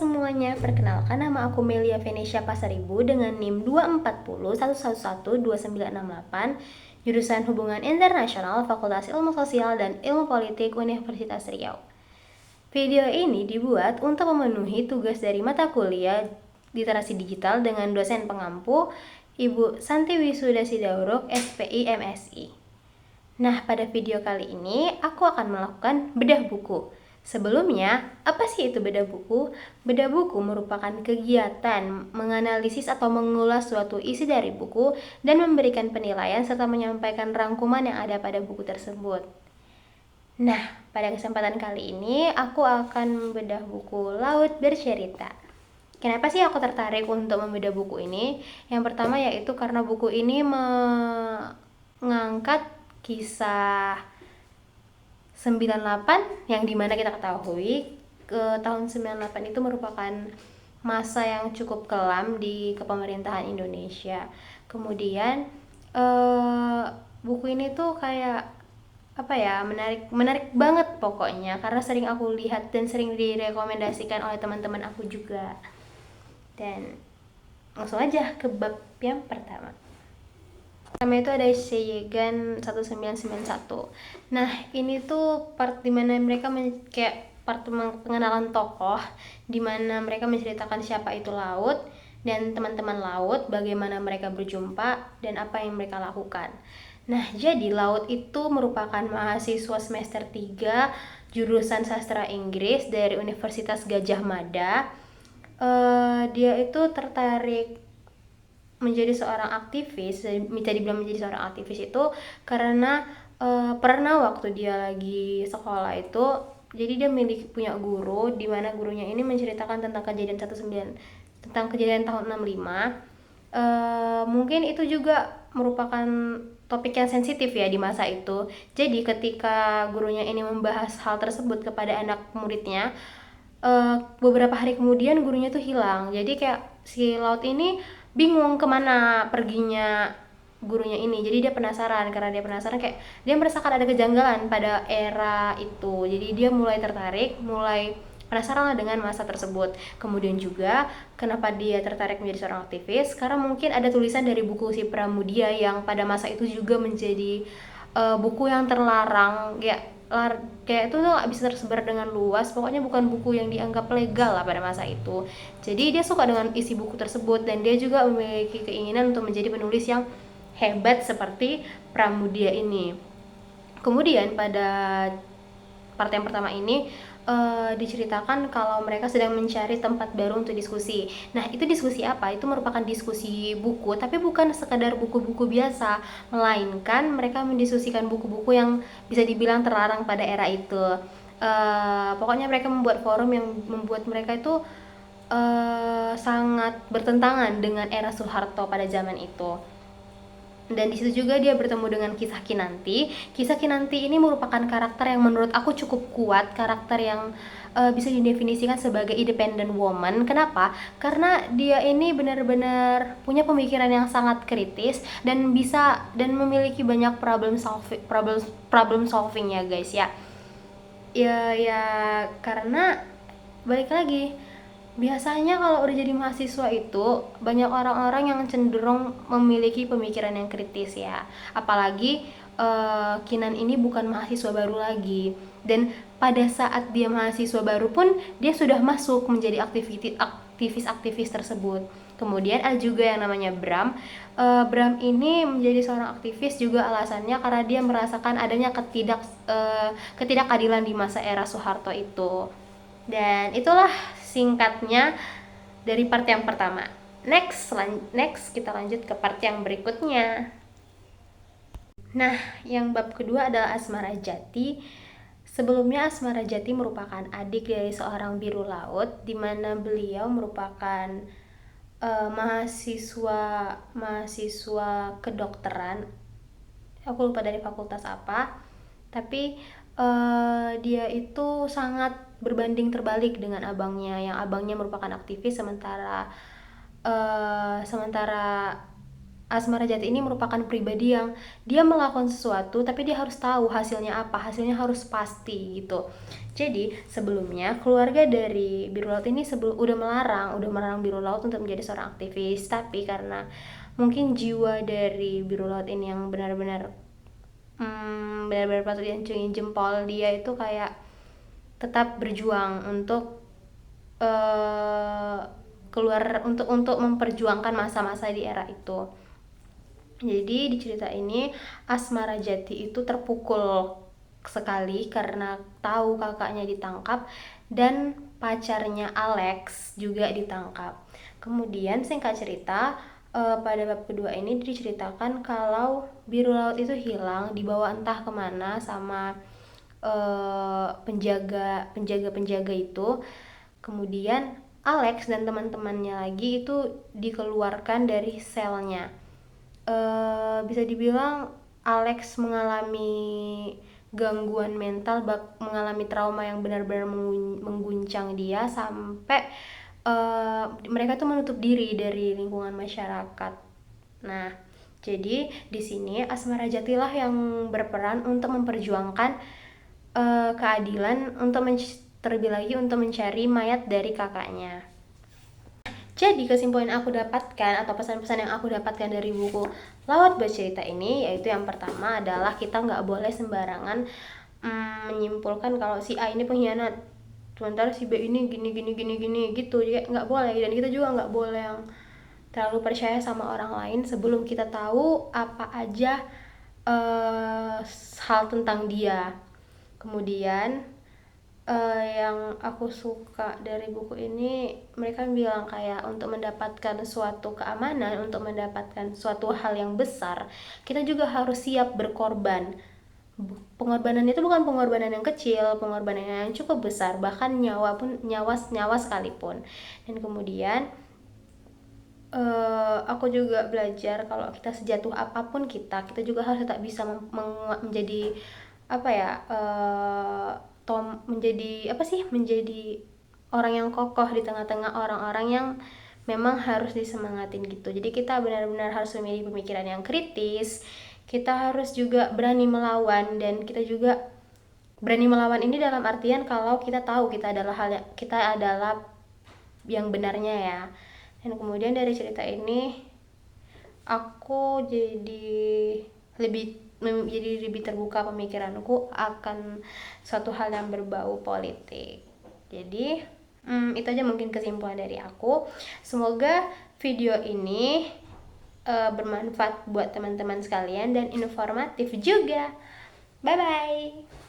semuanya, perkenalkan nama aku Melia Venesia Pasaribu dengan NIM 24011112968, jurusan Hubungan Internasional, Fakultas Ilmu Sosial dan Ilmu Politik Universitas Riau. Video ini dibuat untuk memenuhi tugas dari mata kuliah Literasi Digital dengan dosen pengampu Ibu Santi Wisuda Sidauruk, SPI MSI. Nah, pada video kali ini aku akan melakukan bedah buku. Sebelumnya, apa sih itu bedah buku? Bedah buku merupakan kegiatan menganalisis atau mengulas suatu isi dari buku dan memberikan penilaian serta menyampaikan rangkuman yang ada pada buku tersebut. Nah, pada kesempatan kali ini aku akan membedah buku Laut Bercerita. Kenapa sih aku tertarik untuk membedah buku ini? Yang pertama yaitu karena buku ini mengangkat kisah 98 yang dimana kita ketahui tahun 98 itu merupakan masa yang cukup kelam di kepemerintahan Indonesia. Kemudian buku ini tuh kayak menarik banget pokoknya karena sering aku lihat dan sering direkomendasikan oleh teman-teman aku juga. Dan langsung aja ke bab yang pertama. Pertama itu ada Seigan 1991. Nah, ini tuh part dimana mereka kayak part pengenalan tokoh, dimana mereka menceritakan siapa itu Laut dan teman-teman Laut, bagaimana mereka berjumpa dan apa yang mereka lakukan. Nah, jadi Laut itu merupakan mahasiswa semester 3 jurusan sastra Inggris dari Universitas Gadjah Mada. Dia itu tertarik menjadi seorang aktivis, bisa dibilang menjadi seorang aktivis itu karena pernah waktu dia lagi sekolah itu, jadi dia punya guru di mana gurunya ini menceritakan tentang kejadian tahun 65. Mungkin itu juga merupakan topik yang sensitif ya di masa itu. Jadi ketika gurunya ini membahas hal tersebut kepada anak muridnya, beberapa hari kemudian gurunya tuh hilang. Jadi kayak si Laut ini bingung kemana perginya gurunya ini. Jadi dia penasaran, karena dia penasaran kayak dia merasakan ada kejanggalan pada era itu. Jadi dia mulai tertarik, mulai penasaran lah dengan masa tersebut. Kemudian juga kenapa dia tertarik menjadi seorang aktivis, karena mungkin ada tulisan dari buku si Pramudia yang pada masa itu juga menjadi buku yang terlarang, kayak itu tuh gak bisa tersebar dengan luas. Pokoknya bukan buku yang dianggap legal lah pada masa itu. Jadi dia suka dengan isi buku tersebut dan dia juga memiliki keinginan untuk menjadi penulis yang hebat seperti Pramudia ini. Kemudian pada part yang pertama ini diceritakan kalau mereka sedang mencari tempat baru untuk diskusi. Nah, itu diskusi apa? Itu merupakan diskusi buku, tapi bukan sekadar buku-buku biasa, melainkan mereka mendiskusikan buku-buku yang bisa dibilang terlarang pada era itu. Pokoknya mereka membuat forum yang membuat mereka itu sangat bertentangan dengan era Soeharto pada zaman itu. Dan di situ juga dia bertemu dengan Kisah Kinanti. Kisah Kinanti ini merupakan karakter yang menurut aku cukup kuat, karakter yang bisa didefinisikan sebagai independent woman. Kenapa? Karena dia ini benar-benar punya pemikiran yang sangat kritis dan memiliki banyak problem solving ya guys ya. Ya karena balik lagi, biasanya kalau udah jadi mahasiswa itu banyak orang-orang yang cenderung memiliki pemikiran yang kritis ya. Apalagi Kinan ini bukan mahasiswa baru lagi, dan pada saat dia mahasiswa baru pun dia sudah masuk menjadi aktivis tersebut. Kemudian ada juga yang namanya Bram. Bram ini menjadi seorang aktivis juga alasannya karena dia merasakan adanya ketidakadilan di masa era Soeharto itu. Dan itulah singkatnya dari part yang pertama. Next kita lanjut ke part yang berikutnya. Nah, yang bab kedua adalah Asmara Jati. Sebelumnya Asmara Jati merupakan adik dari seorang biru laut, di mana beliau merupakan mahasiswa kedokteran. Aku lupa dari fakultas apa, tapi dia itu sangat berbanding terbalik dengan abangnya, yang abangnya merupakan aktivis sementara Asmara Jati ini merupakan pribadi yang dia melakukan sesuatu tapi dia harus tahu hasilnya apa, hasilnya harus pasti gitu. Jadi sebelumnya keluarga dari biru laut ini udah melarang biru laut untuk menjadi seorang aktivis, tapi karena mungkin jiwa dari biru laut ini yang benar-benar benar-benar patut diacungin jempol, dia itu kayak tetap berjuang untuk keluar untuk memperjuangkan masa-masa di era itu. Jadi di cerita ini Asmara Jati itu terpukul sekali karena tahu kakaknya ditangkap dan pacarnya Alex juga ditangkap. Kemudian singkat cerita, pada bab kedua ini diceritakan kalau biru laut itu hilang, dibawa entah kemana sama penjaga itu. Kemudian Alex dan teman-temannya lagi itu dikeluarkan dari selnya. Bisa dibilang Alex mengalami gangguan mental, mengalami trauma yang benar-benar mengguncang dia sampai mereka tuh menutup diri dari lingkungan masyarakat. Nah, jadi di sini Asmara Jatilah yang berperan untuk memperjuangkan keadilan, untuk terlebih lagi untuk mencari mayat dari kakaknya. Jadi kesimpulan yang aku dapatkan atau pesan-pesan yang aku dapatkan dari buku Lawat Bercerita ini, yaitu yang pertama adalah kita nggak boleh sembarangan menyimpulkan kalau si A ini pengkhianat, sementara si B ini gini gitu. Jadi nggak boleh, dan kita juga nggak boleh yang terlalu percaya sama orang lain sebelum kita tahu apa aja hal tentang dia. Kemudian yang aku suka dari buku ini, mereka bilang kayak untuk mendapatkan suatu keamanan, untuk mendapatkan suatu hal yang besar, kita juga harus siap berkorban. Pengorbanan itu bukan pengorbanan yang kecil, pengorbanan yang cukup besar, bahkan nyawa sekalipun. Dan kemudian aku juga belajar kalau kita sejatuh apapun kita juga harus tetap bisa menjadi apa ya, menjadi orang yang kokoh di tengah-tengah orang-orang yang memang harus disemangatin gitu. Jadi kita benar-benar harus memiliki pemikiran yang kritis, kita harus juga berani melawan, dan kita juga berani melawan ini dalam artian kalau kita tahu kita adalah yang benarnya ya. Dan kemudian dari cerita ini aku jadi lebih terbuka pemikiranku akan suatu hal yang berbau politik. Jadi itu aja mungkin kesimpulan dari aku. Semoga video ini bermanfaat buat teman-teman sekalian dan informatif juga. Bye bye.